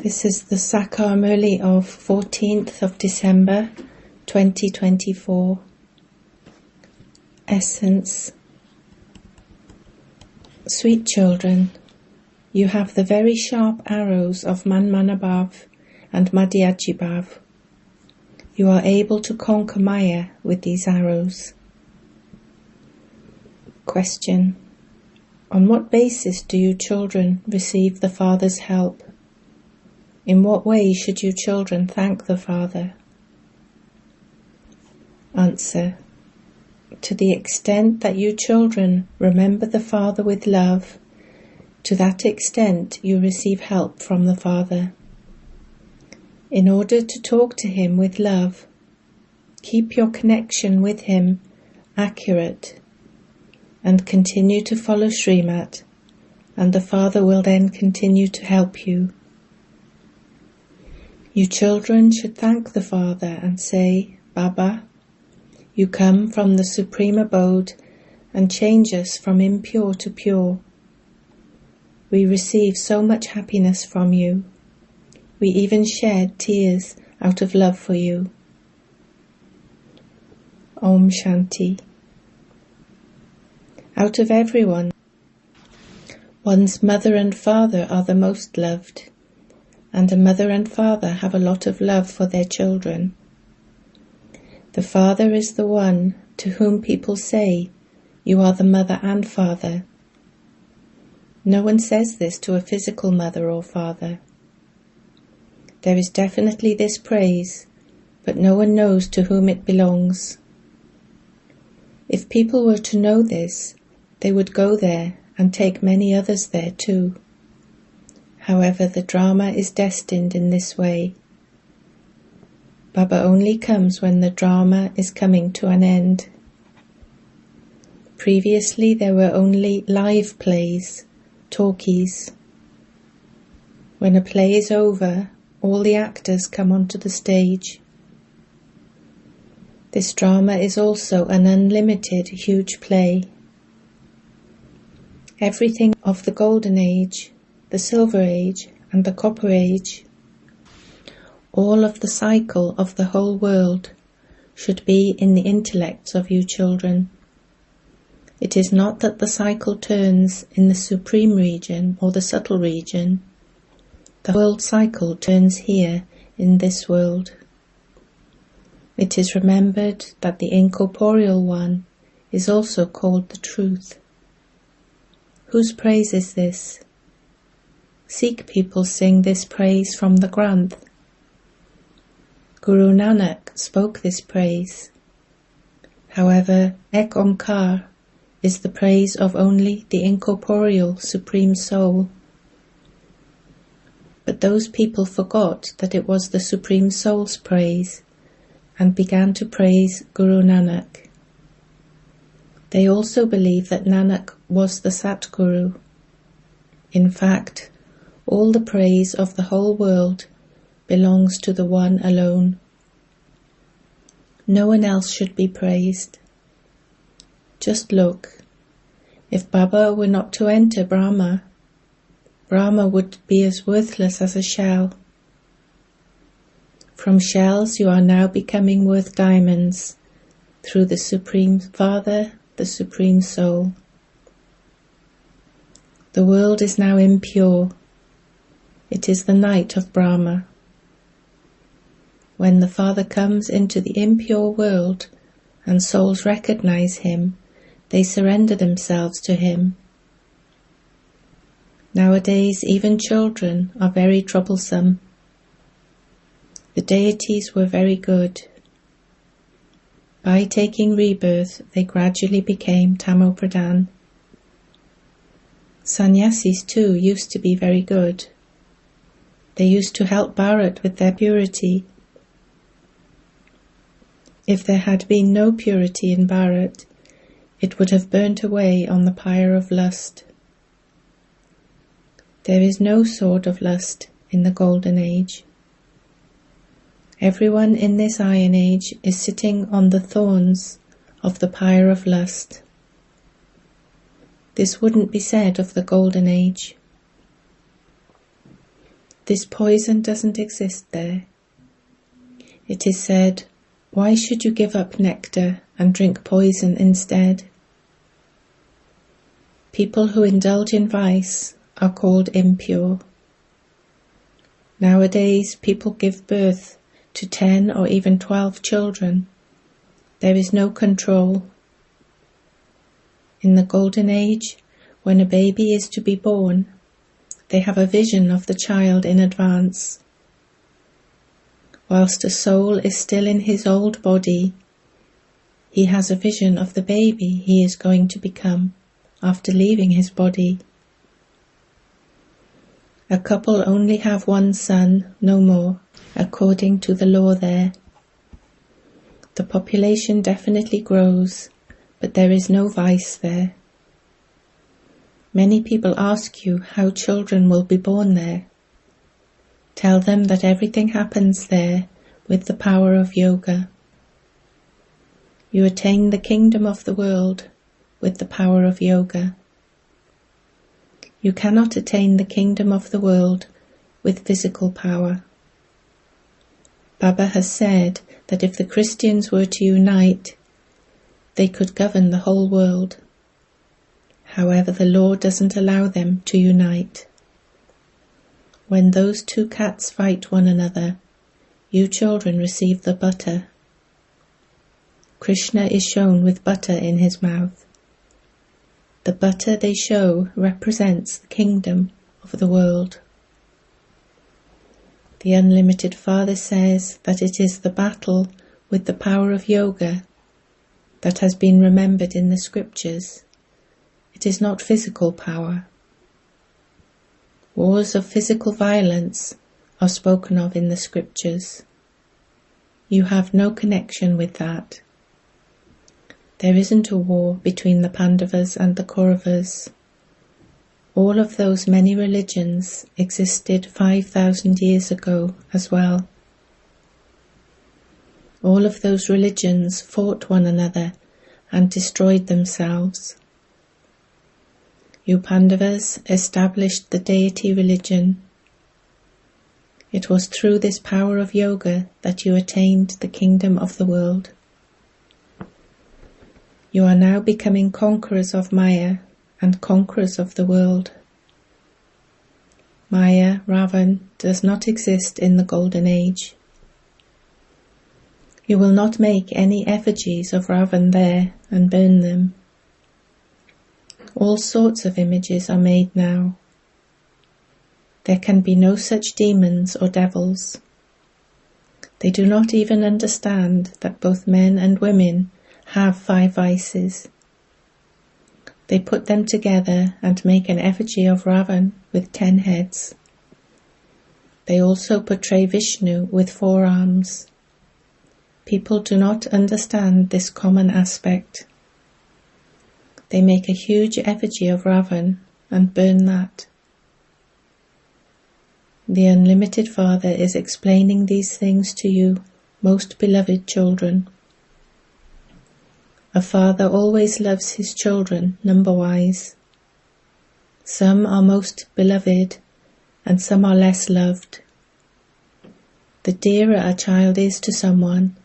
This is the Sakar Murli of 14th of December 2024. Essence. Sweet children, you have the very sharp arrows of Manmanabhav and Madhyajibhav. You are able to conquer Maya with these arrows. Question. On what basis do you children receive the Father's help? In what way should you children thank the Father? Answer. To the extent that you children remember the Father with love, to that extent you receive help from the Father. In order to talk to Him with love, keep your connection with Him accurate and continue to follow Srimat, and the Father will then continue to help you. You children should thank the Father and say, Baba, you come from the Supreme Abode and change us from impure to pure. We receive so much happiness from you. We even shed tears out of love for you. Om Shanti. Out of everyone, one's mother and father are the most loved, and a mother and father have a lot of love for their children. The father is the one to whom people say, you are the mother and father. No one says this to a physical mother or father. There is definitely this praise, but no one knows to whom it belongs. If people were to know this, they would go there and take many others there too. However, the drama is destined in this way. Baba only comes when the drama is coming to an end. Previously there were only live plays, talkies. When a play is over, all the actors come onto the stage. This drama is also an unlimited, huge play. Everything of the Golden Age, the Silver Age and the Copper Age, all of the cycle of the whole world should be in the intellects of you children. It is not that the cycle turns in the supreme region or the subtle region. The world cycle turns here in this world. It is remembered that the incorporeal one is also called the truth. Whose praise is this? Sikh people sing this praise from the Granth. Guru Nanak spoke this praise. However, Ek Omkar is the praise of only the incorporeal Supreme Soul. But those people forgot that it was the Supreme Soul's praise and began to praise Guru Nanak. They also believe that Nanak was the Satguru. In fact, all the praise of the whole world belongs to the one alone. No one else should be praised. Just look. If Baba were not to enter Brahma, Brahma would be as worthless as a shell. From shells you are now becoming worth diamonds through the Supreme Father, the Supreme Soul. The world is now impure. It is the night of Brahma. When the Father comes into the impure world and souls recognize Him, they surrender themselves to Him. Nowadays, even children are very troublesome. The deities were very good. By taking rebirth, they gradually became Tamopradhan. Sannyasis too used to be very good. They used to help Bharat with their purity. If there had been no purity in Bharat, it would have burnt away on the pyre of lust. There is no sword of lust in the Golden Age. Everyone in this Iron Age is sitting on the thorns of the pyre of lust. This wouldn't be said of the Golden Age. This poison doesn't exist there. It is said, why should you give up nectar and drink poison instead? People who indulge in vice are called impure. Nowadays, people give birth to 10 or even 12 children. There is no control. In the Golden Age, when a baby is to be born, they have a vision of the child in advance. Whilst a soul is still in his old body, he has a vision of the baby he is going to become after leaving his body. A couple only have one son, no more, according to the law there. The population definitely grows, but there is no vice there. Many people ask you how children will be born there. Tell them that everything happens there with the power of yoga. You attain the kingdom of the world with the power of yoga. You cannot attain the kingdom of the world with physical power. Baba has said that if the Christians were to unite, they could govern the whole world. However, the law doesn't allow them to unite. When those two cats fight one another, you children receive the butter. Krishna is shown with butter in his mouth. The butter they show represents the kingdom of the world. The Unlimited Father says that it is the battle with the power of yoga that has been remembered in the scriptures. It is not physical power. Wars of physical violence are spoken of in the scriptures. You have no connection with that. There isn't a war between the Pandavas and the Kauravas. All of those many religions existed 5,000 years ago as well. All of those religions fought one another and destroyed themselves. You Pandavas established the deity religion. It was through this power of yoga that you attained the kingdom of the world. You are now becoming conquerors of Maya and conquerors of the world. Maya, Ravan, does not exist in the Golden Age. You will not make any effigies of Ravan there and burn them. All sorts of images are made now. There can be no such demons or devils. They do not even understand that both men and women have 5 vices. They put them together and make an effigy of Ravan with 10 heads. They also portray Vishnu with 4 arms. People do not understand this common aspect. They make a huge effigy of Ravan and burn that. The Unlimited Father is explaining these things to you, most beloved children. A father always loves his children number-wise. Some are most beloved and some are less loved. The dearer a child is to someone,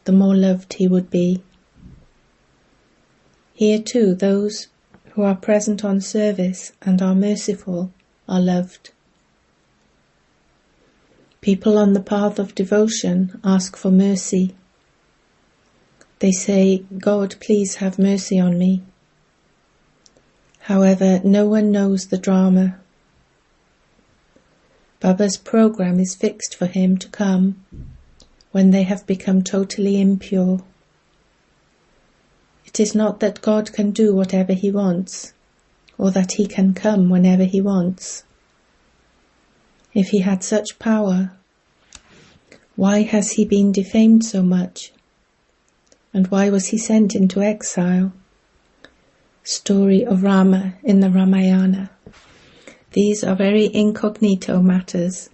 the more loved he would be. Here too, those who are present on service and are merciful are loved. People on the path of devotion ask for mercy. They say, God, please have mercy on me. However, no one knows the drama. Baba's program is fixed for him to come when they have become totally impure. It is not that God can do whatever he wants, or that he can come whenever he wants. If he had such power, why has he been defamed so much? And why was he sent into exile? Story of Rama in the Ramayana. These are very incognito matters.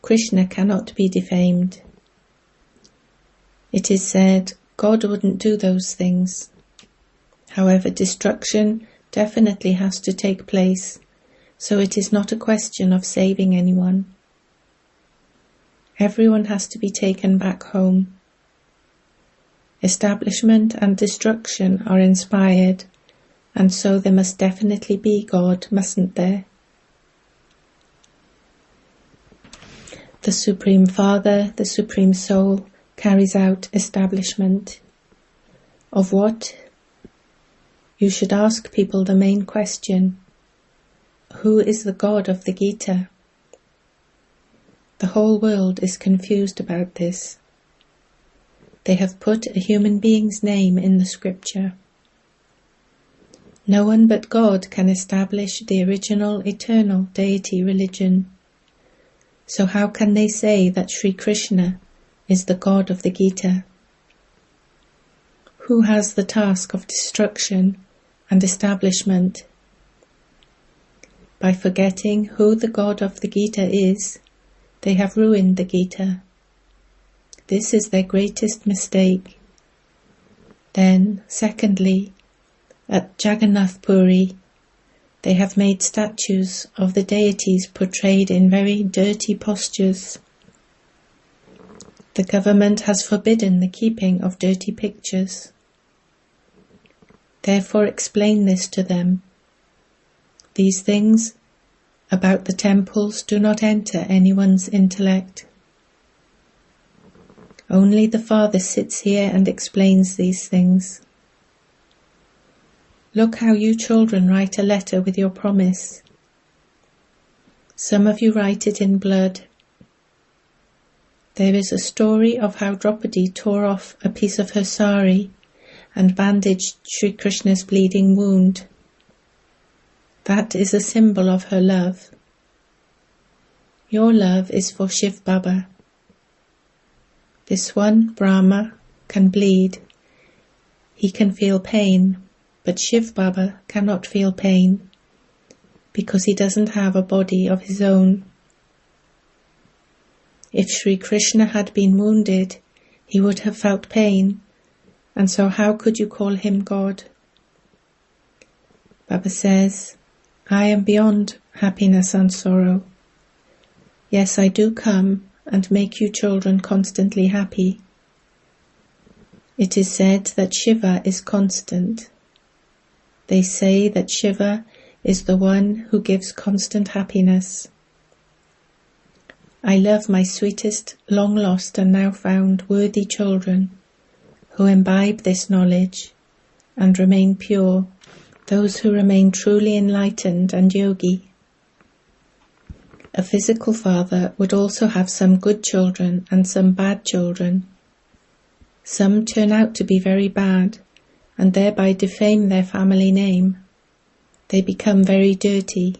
Krishna cannot be defamed. It is said, God wouldn't do those things. However, destruction definitely has to take place, So it is not a question of saving anyone. Everyone has to be taken back home. Establishment and destruction are inspired, and so there must definitely be God, mustn't there? The Supreme Father, the Supreme Soul, carries out establishment. Of what? You should ask people the main question. Who is the God of the Gita? The whole world is confused about this. They have put a human being's name in the scripture. No one but God can establish the original eternal deity religion. So how can they say that Sri Krishna is the God of the Gita? Who has the task of destruction and establishment? By forgetting who the God of the Gita is, they have ruined the Gita. This is their greatest mistake. Then, secondly, at Jagannath Puri, they have made statues of the deities portrayed in very dirty postures. The government has forbidden the keeping of dirty pictures. Therefore explain this to them. These things about the temples do not enter anyone's intellect. Only the Father sits here and explains these things. Look how you children write a letter with your promise. Some of you write it in blood. There is a story of how Draupadi tore off a piece of her sari and bandaged Sri Krishna's bleeding wound. That is a symbol of her love. Your love is for Shivbaba. This one, Bramha, can bleed. He can feel pain, but Shivbaba cannot feel pain because he doesn't have a body of his own. If Sri Krishna had been wounded, he would have felt pain, and so how could you call him God? Baba says, I am beyond happiness and sorrow. Yes, I do come and make you children constantly happy. It is said that Shiva is constant. They say that Shiva is the one who gives constant happiness. I love my sweetest, long lost and now found worthy children who imbibe this knowledge and remain pure, those who remain truly enlightened and yogi. A physical father would also have some good children and some bad children. Some turn out to be very bad and thereby defame their family name. They become very dirty.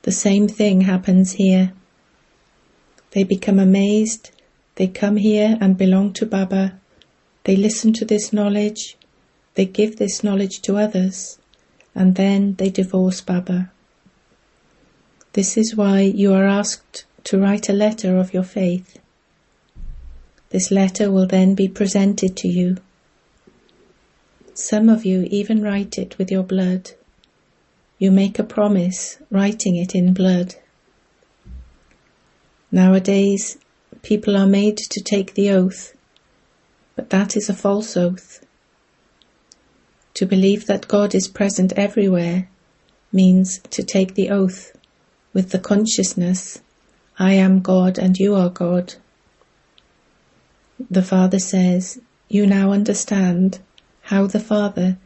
The same thing happens here. They become amazed, they come here and belong to Baba, they listen to this knowledge, they give this knowledge to others, and then they divorce Baba. This is why you are asked to write a letter of your faith. This letter will then be presented to you. Some of you even write it with your blood. You make a promise, writing it in blood. Nowadays, people are made to take the oath, but that is a false oath. To believe that God is present everywhere means to take the oath with the consciousness, I am God and you are God. The Father says, you now understand how the Father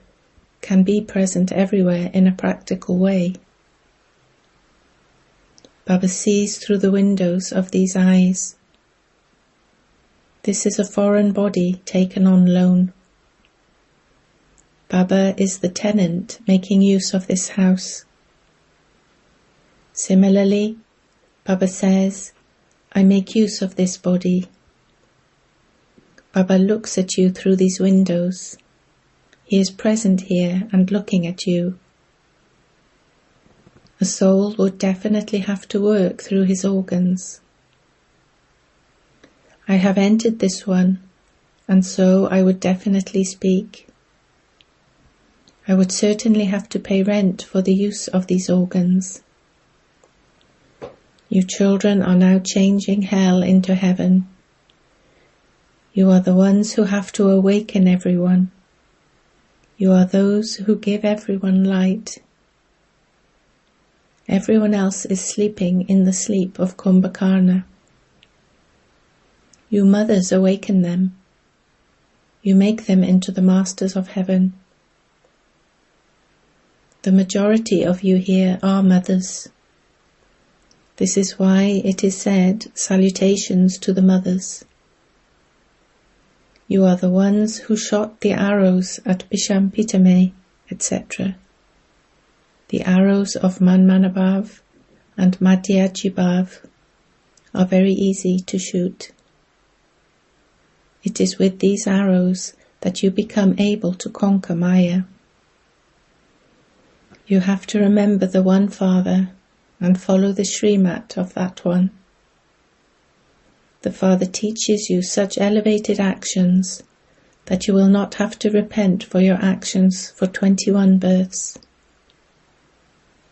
can be present everywhere in a practical way. Baba sees through the windows of these eyes. This is a foreign body taken on loan. Baba is the tenant making use of this house. Similarly, Baba says, I make use of this body. Baba looks at you through these windows. He is present here and looking at you. A soul would definitely have to work through his organs. I have entered this one, and so I would definitely speak. I would certainly have to pay rent for the use of these organs. You children are now changing hell into heaven. You are the ones who have to awaken everyone. You are those who give everyone light. Everyone else is sleeping in the sleep of Kumbhakarna. You mothers awaken them. You make them into the masters of heaven. The majority of you here are mothers. This is why it is said, salutations to the mothers. You are the ones who shot the arrows at Bishampitame, etc. The arrows of Manmanabhav and Madhyajibhav are very easy to shoot. It is with these arrows that you become able to conquer Maya. You have to remember the one Father and follow the Srimat of that one. The Father teaches you such elevated actions that you will not have to repent for your actions for 21 births.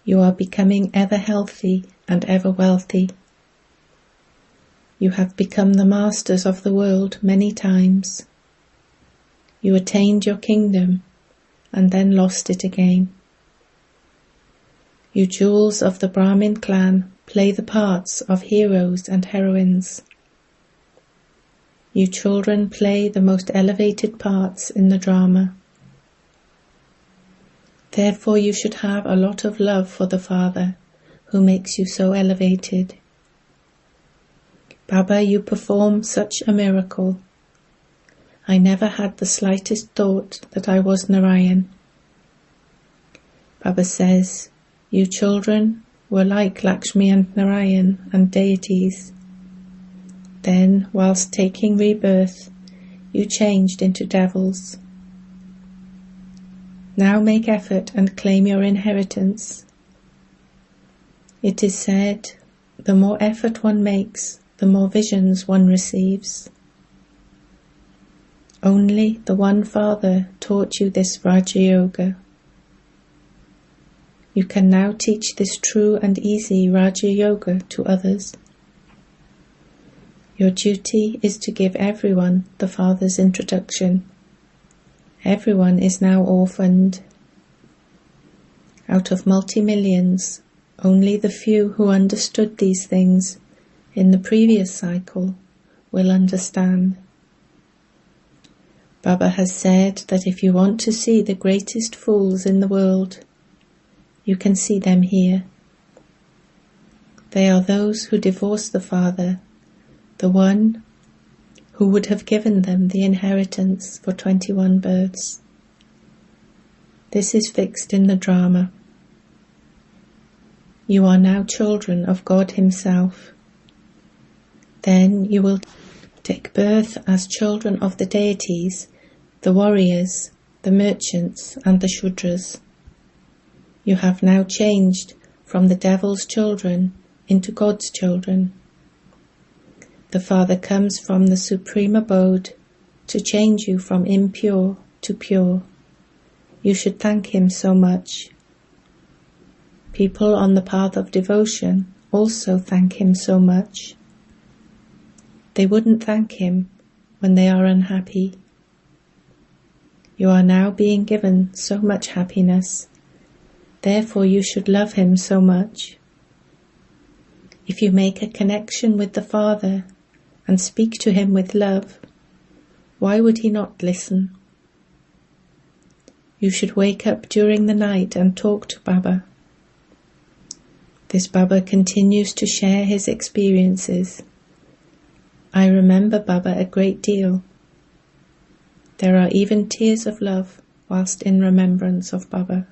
You are becoming ever healthy and ever wealthy. You have become the masters of the world many times. You attained your kingdom and then lost it again. You jewels of the Brahmin clan play the parts of heroes and heroines. You children play the most elevated parts in the drama. Therefore you should have a lot of love for the Father, who makes you so elevated. Baba, you perform such a miracle. I never had the slightest thought that I was Narayan. Baba says, you children were like Lakshmi and Narayan and deities. Then, whilst taking rebirth, you changed into devils. Now make effort and claim your inheritance. It is said, the more effort one makes, the more visions one receives. Only the one Father taught you this Raja Yoga. You can now teach this true and easy Raja Yoga to others. Your duty is to give everyone the Father's introduction. Everyone is now orphaned. Out of multi-millions, only the few who understood these things in the previous cycle will understand. Baba has said that if you want to see the greatest fools in the world, you can see them here. They are those who divorce the Father, the one who would have given them the inheritance for 21 births. This is fixed in the drama. You are now children of God Himself. Then you will take birth as children of the deities, the warriors, the merchants, and the Shudras. You have now changed from the devil's children into God's children. The Father comes from the supreme abode to change you from impure to pure. You should thank Him so much. People on the path of devotion also thank Him so much. They wouldn't thank Him when they are unhappy. You are now being given so much happiness. Therefore you should love Him so much. If you make a connection with the Father and speak to Him with love, why would He not listen? You should wake up during the night and talk to Baba. This Baba continues to share his experiences. I remember Baba a great deal. There are even tears of love whilst in remembrance of Baba.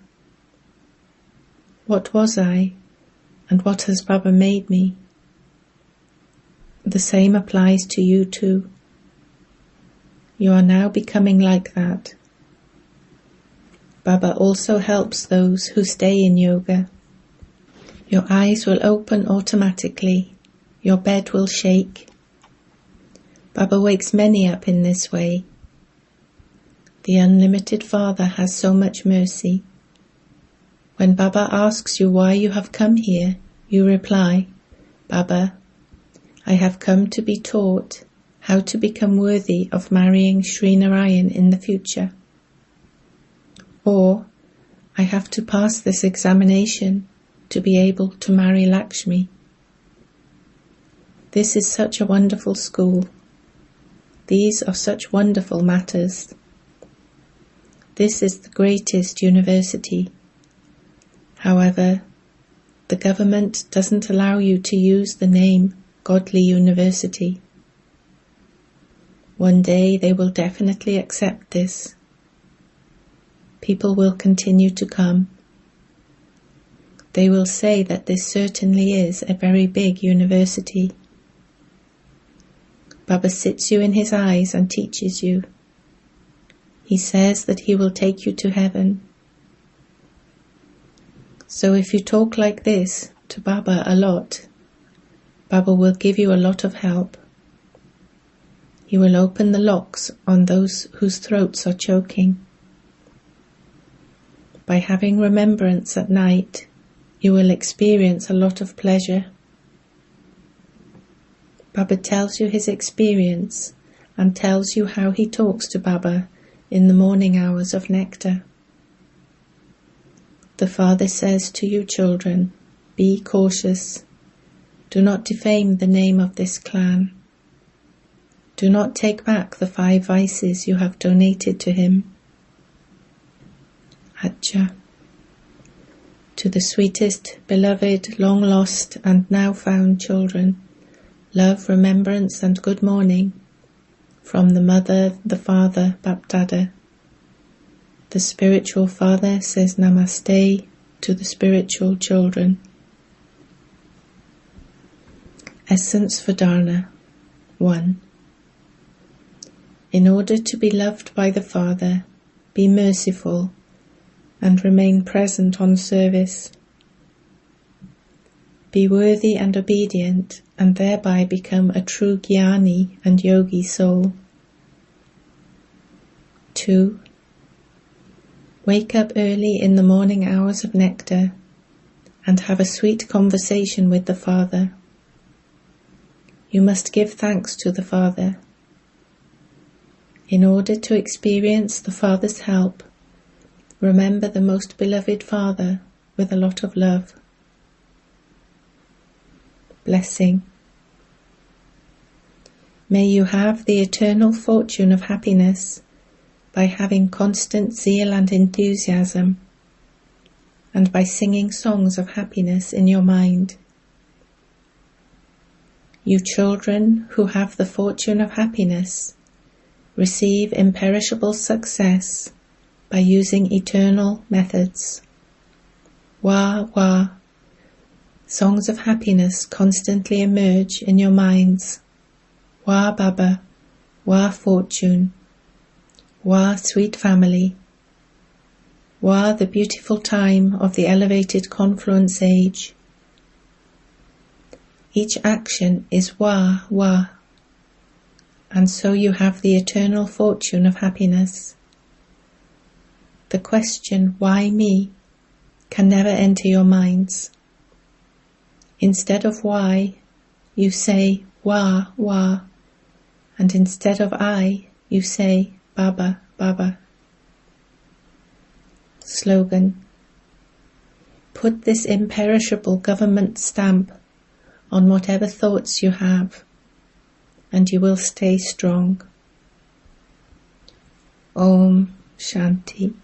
What was I, and what has Baba made me? The same applies to you too. You are now becoming like that. Baba also helps those who stay in yoga. Your eyes will open automatically. Your bed will shake. Baba wakes many up in this way. The unlimited Father has so much mercy. When Baba asks you why you have come here, you reply, Baba, I have come to be taught how to become worthy of marrying Sri Narayan in the future. Or, I have to pass this examination to be able to marry Lakshmi. This is such a wonderful school. These are such wonderful matters. This is the greatest university. However, the government doesn't allow you to use the name Godly University. One day they will definitely accept this. People will continue to come. They will say that this certainly is a very big university. Baba sits you in his eyes and teaches you. He says that he will take you to heaven. So if you talk like this to Baba a lot, Baba will give you a lot of help. He will open the locks on those whose throats are choking. By having remembrance at night, you will experience a lot of pleasure. Baba tells you his experience and tells you how he talks to Baba in the morning hours of nectar. The Father says to you children, be cautious. Do not defame the name of this clan. Do not take back the 5 vices you have donated to him. Acha. To the sweetest, beloved, long lost and now found children, love, remembrance and good morning from the Mother, the Father, BapDada. The spiritual father says Namaste to the spiritual children. Essence for Dharna 1. In order to be loved by the Father, be merciful and remain present on service. Be worthy and obedient and thereby become a true jnani and yogi soul. 2. Wake up early in the morning hours of nectar and have a sweet conversation with the Father. You must give thanks to the Father. In order to experience the Father's help, remember the most beloved Father with a lot of love. Blessing. May you have the eternal fortune of happiness by having constant zeal and enthusiasm, and by singing songs of happiness in your mind. You children who have the fortune of happiness receive imperishable success by using eternal methods. Wah, wah. Songs of happiness constantly emerge in your minds. Wah Baba, Wah fortune, Wah sweet family, Wah the beautiful time of the elevated confluence age. Each action is Wah, Wah, and so you have the eternal fortune of happiness. The question, why me, can never enter your minds. Instead of why, you say Wah, Wah, and instead of I, you say Baba, Baba. Slogan. Put this imperishable government stamp on whatever thoughts you have, and you will stay strong. Om Shanti.